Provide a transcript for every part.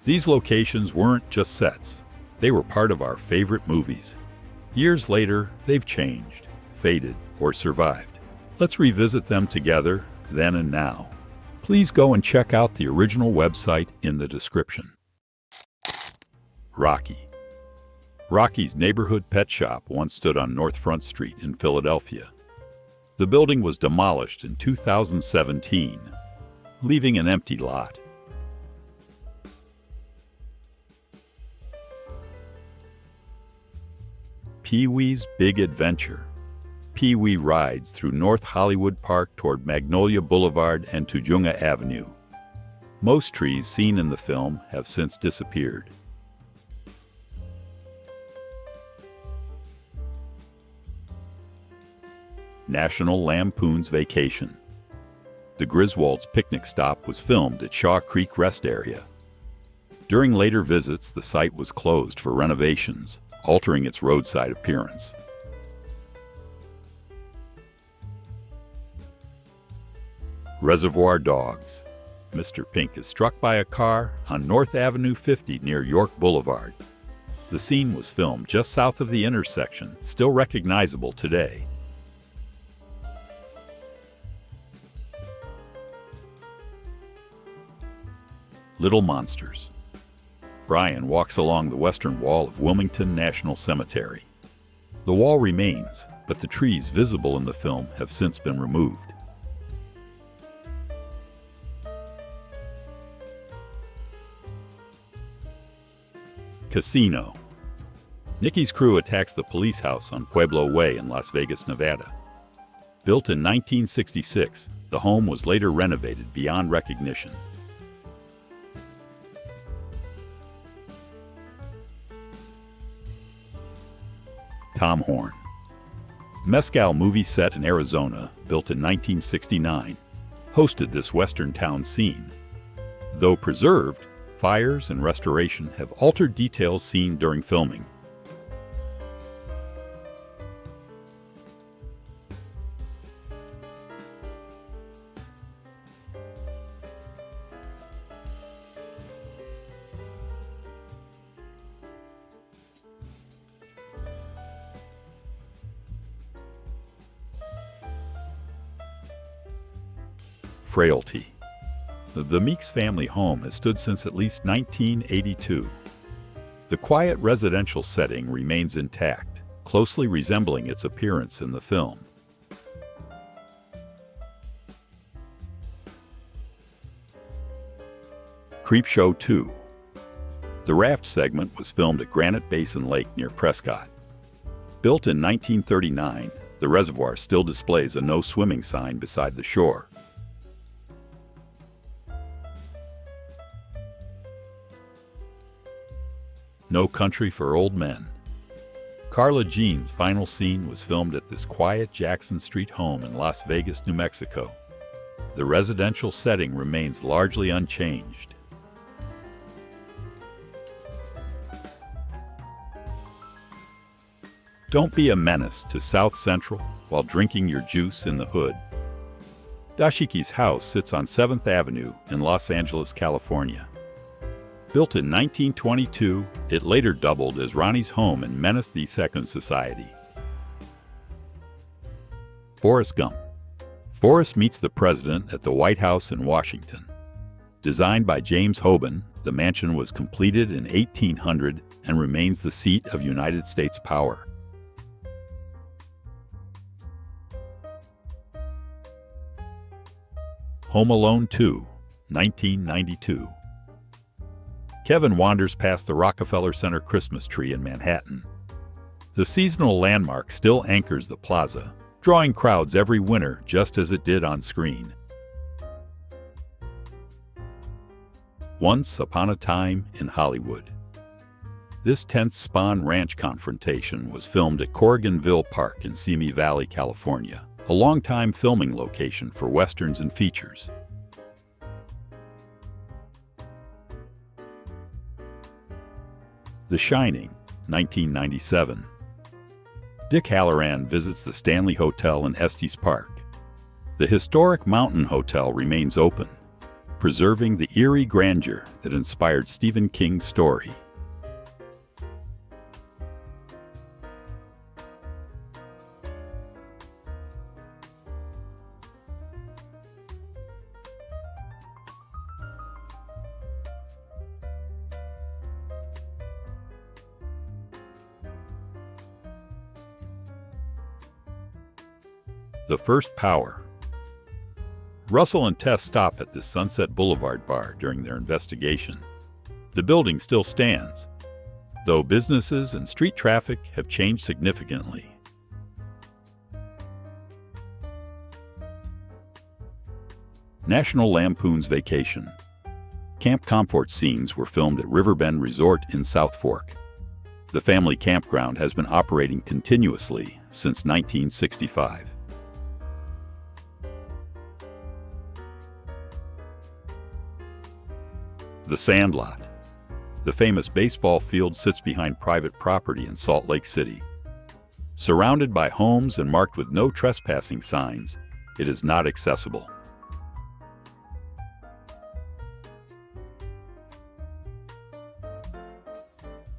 These locations weren't just sets, they were part of our favorite movies. Years later, they've changed, faded, or survived. Let's revisit them together, then and now. Please go and check out the original website in the description. Rocky. Rocky's neighborhood pet shop once stood on North Front Street in Philadelphia. The building was demolished in 2017, leaving an empty lot. Pee-wee's Big Adventure. Pee-wee rides through North Hollywood Park toward Magnolia Boulevard and Tujunga Avenue. Most trees seen in the film have since disappeared. National Lampoon's Vacation. The Griswolds' picnic stop was filmed at Shaw Creek Rest Area. During later visits, the site was closed for renovations, altering its roadside appearance. Reservoir Dogs. Mr. Pink is struck by a car on North Avenue 50 near York Boulevard. The scene was filmed just south of the intersection, still recognizable today. Little Monsters. Brian walks along the western wall of Wilmington National Cemetery. The wall remains, but the trees visible in the film have since been removed. Casino. Nicky's crew attacks the police house on Pueblo Way in Las Vegas, Nevada. Built in 1966, the home was later renovated beyond recognition. Tom Horn. Mescal movie set in Arizona, built in 1969, hosted this western town scene. Though preserved, fires and restoration have altered details seen during filming. Frailty. The Meeks family home has stood since at least 1982. The quiet residential setting remains intact, closely resembling its appearance in the film. Creepshow 2. The raft segment was filmed at Granite Basin Lake near Prescott. Built in 1939, the reservoir still displays a no swimming sign beside the shore. No Country for Old Men. Carla Jean's final scene was filmed at this quiet Jackson Street home in Las Vegas, New Mexico. The residential setting remains largely unchanged. Don't be a menace to South Central while drinking your juice in the hood. Dashiki's house sits on 7th Avenue in Los Angeles, California. Built in 1922, it later doubled as Ronnie's home in Menace II Society. Forrest Gump. Forrest meets the president at the White House in Washington. Designed by James Hoban, the mansion was completed in 1800 and remains the seat of United States power. Home Alone 2, 1992. Kevin wanders past the Rockefeller Center Christmas tree in Manhattan. The seasonal landmark still anchors the plaza, drawing crowds every winter just as it did on screen. Once Upon a Time in Hollywood. This tense Spahn Ranch confrontation was filmed at Corriganville Park in Simi Valley, California, a longtime filming location for westerns and features. The Shining, 1997. Dick Halloran visits the Stanley Hotel in Estes Park. The historic Mountain Hotel remains open, preserving the eerie grandeur that inspired Stephen King's story. The first power. Russell and Tess stop at the Sunset Boulevard bar during their investigation. The building still stands, though businesses and street traffic have changed significantly. National Lampoon's Vacation. Camp Comfort scenes were filmed at Riverbend Resort in South Fork. The family campground has been operating continuously since 1965. The Sandlot. The famous baseball field sits behind private property in Salt Lake City. Surrounded by homes and marked with no trespassing signs, it is not accessible.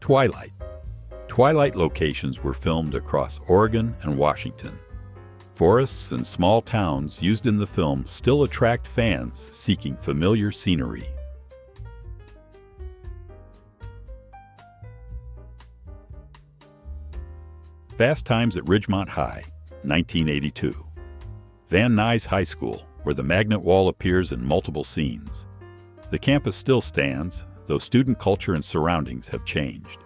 Twilight. Twilight locations were filmed across Oregon and Washington. Forests and small towns used in the film still attract fans seeking familiar scenery. Fast Times at Ridgemont High, 1982. Van Nuys High School, where the magnet wall appears in multiple scenes. The campus still stands, though student culture and surroundings have changed.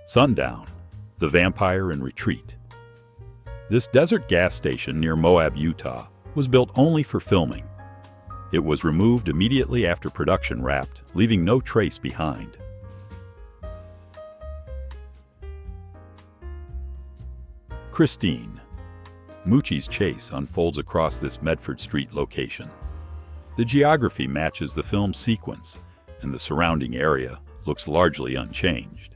Sundown, The Vampire in Retreat. This desert gas station near Moab, Utah, was built only for filming. It was removed immediately after production wrapped, leaving no trace behind. Christine. Moochie's chase unfolds across this Medford Street location. The geography matches the film's sequence, and the surrounding area looks largely unchanged.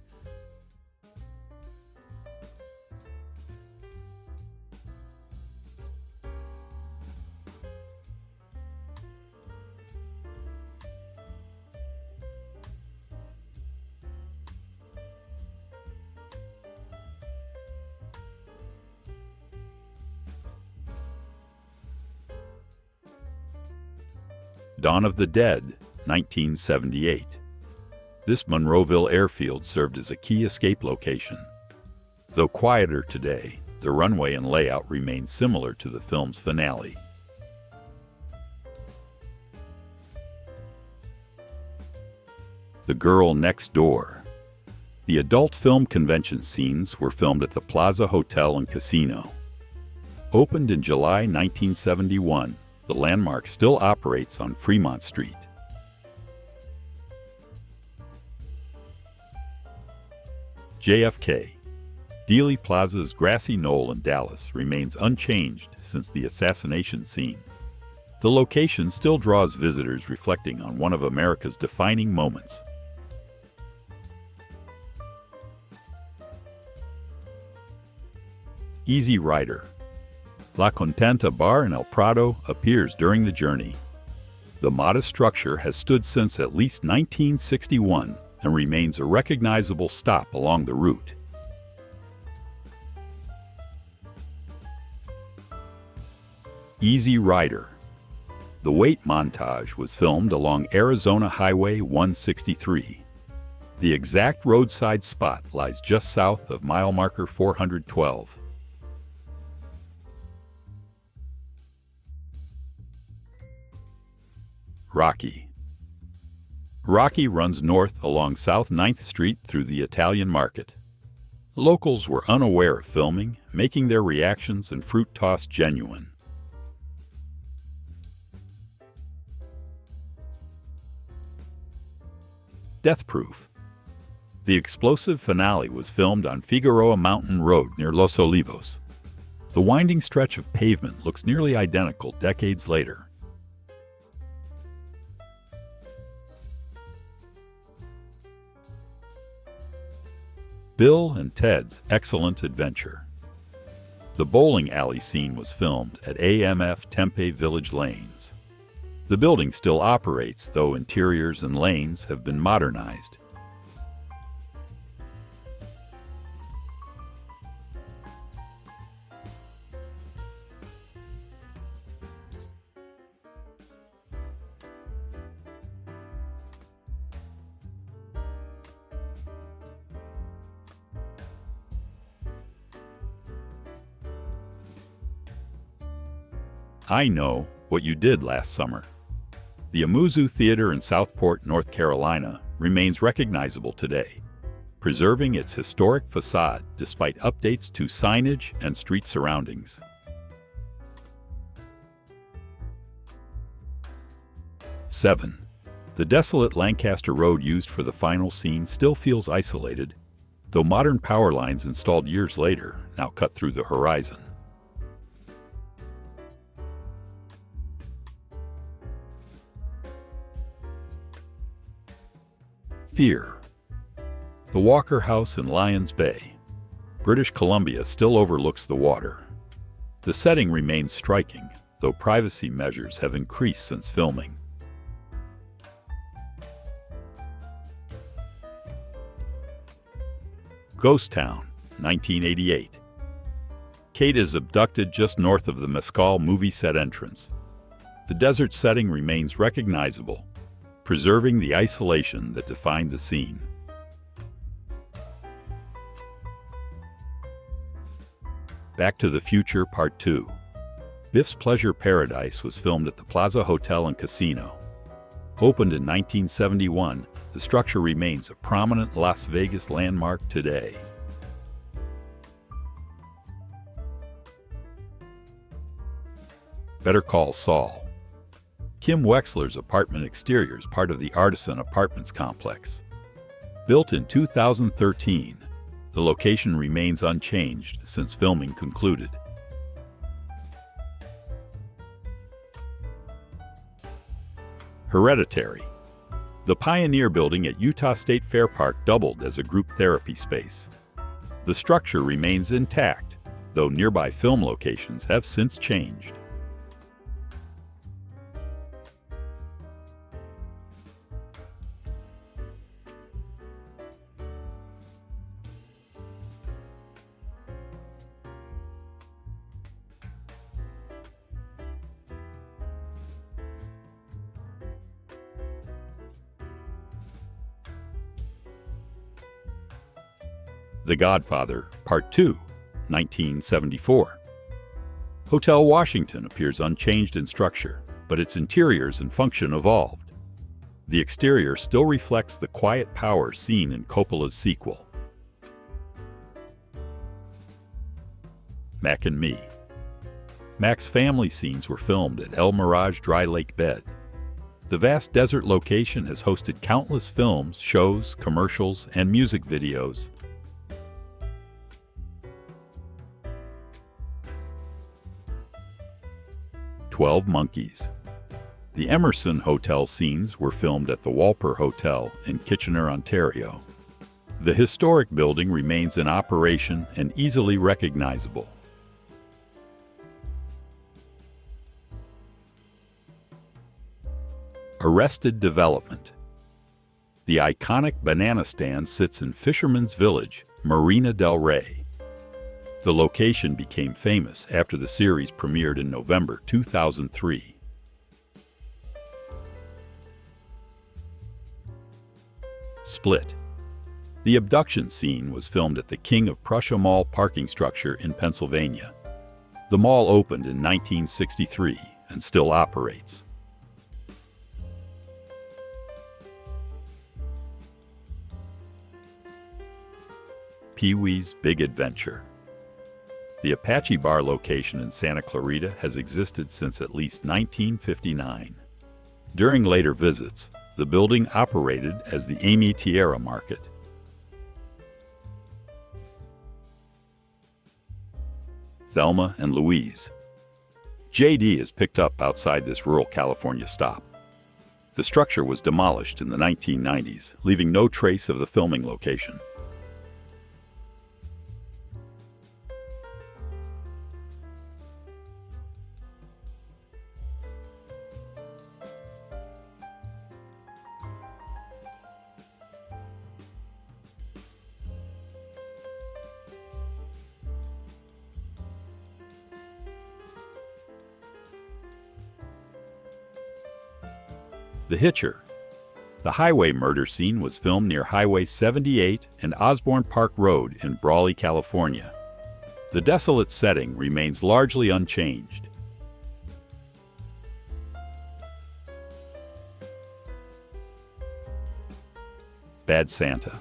Dawn of the Dead, 1978. This Monroeville airfield served as a key escape location. Though quieter today, the runway and layout remain similar to the film's finale. The Girl Next Door. The adult film convention scenes were filmed at the Plaza Hotel and Casino. Opened in July 1971, the landmark still operates on Fremont Street. JFK. Dealey Plaza's grassy knoll in Dallas remains unchanged since the assassination scene. The location still draws visitors reflecting on one of America's defining moments. Easy Rider. La Contenta Bar in El Prado appears during the journey. The modest structure has stood since at least 1961 and remains a recognizable stop along the route. Easy Rider. The wait montage was filmed along Arizona Highway 163. The exact roadside spot lies just south of mile marker 412. Rocky. Rocky runs north along South 9th Street through the Italian Market. Locals were unaware of filming, making their reactions and fruit toss genuine. Death Proof. The explosive finale was filmed on Figueroa Mountain Road near Los Olivos. The winding stretch of pavement looks nearly identical decades later. Bill and Ted's Excellent Adventure. The bowling alley scene was filmed at AMF Tempe Village Lanes. The building still operates, though interiors and lanes have been modernized. I know what you did last summer. The Amuzu Theater in Southport, North Carolina, remains recognizable today, preserving its historic facade despite updates to signage and street surroundings. Seven. The desolate Lancaster Road used for the final scene still feels isolated, though modern power lines installed years later now cut through the horizon. Fear. The Walker House in Lions Bay, British Columbia, still overlooks the water. The setting remains striking, though privacy measures have increased since filming. Ghost Town, 1988. Kate is abducted just north of the Mescal movie set entrance. The desert setting remains recognizable, preserving the isolation that defined the scene. Back to the Future Part 2. Biff's Pleasure Paradise was filmed at the Plaza Hotel and Casino. Opened in 1971, the structure remains a prominent Las Vegas landmark today. Better Call Saul. Kim Wexler's apartment exterior is part of the Artisan Apartments complex. Built in 2013, the location remains unchanged since filming concluded. Hereditary. The Pioneer Building at Utah State Fair Park doubled as a group therapy space. The structure remains intact, though nearby film locations have since changed. The Godfather, Part 2, 1974. Hotel Washington appears unchanged in structure, but its interiors and function evolved. The exterior still reflects the quiet power seen in Coppola's sequel. Mac and Me. Mac's family scenes were filmed at El Mirage Dry Lake Bed. The vast desert location has hosted countless films, shows, commercials, and music videos. 12 Monkeys. The Emerson Hotel scenes were filmed at the Walper Hotel in Kitchener, Ontario. The historic building remains in operation and easily recognizable. Arrested Development. The iconic banana stand sits in Fisherman's Village, Marina del Rey. The location became famous after the series premiered in November 2003. Split. The abduction scene was filmed at the King of Prussia Mall parking structure in Pennsylvania. The mall opened in 1963 and still operates. Pee-wee's Big Adventure. The Apache Bar location in Santa Clarita has existed since at least 1959. During later visits, the building operated as the Amy Tierra Market. Thelma and Louise. JD is picked up outside this rural California stop. The structure was demolished in the 1990s, leaving no trace of the filming location. The Hitcher. The highway murder scene was filmed near Highway 78 and Osborne Park Road in Brawley, California. The desolate setting remains largely unchanged. Bad Santa.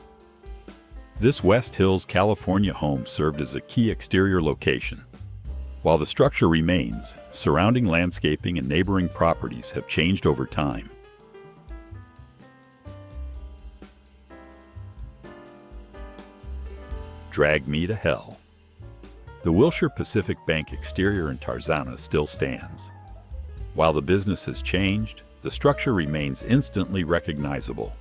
This West Hills, California home served as a key exterior location. While the structure remains, surrounding landscaping and neighboring properties have changed over time. Drag Me to Hell. The Wilshire Pacific Bank exterior in Tarzana still stands. While the business has changed, the structure remains instantly recognizable.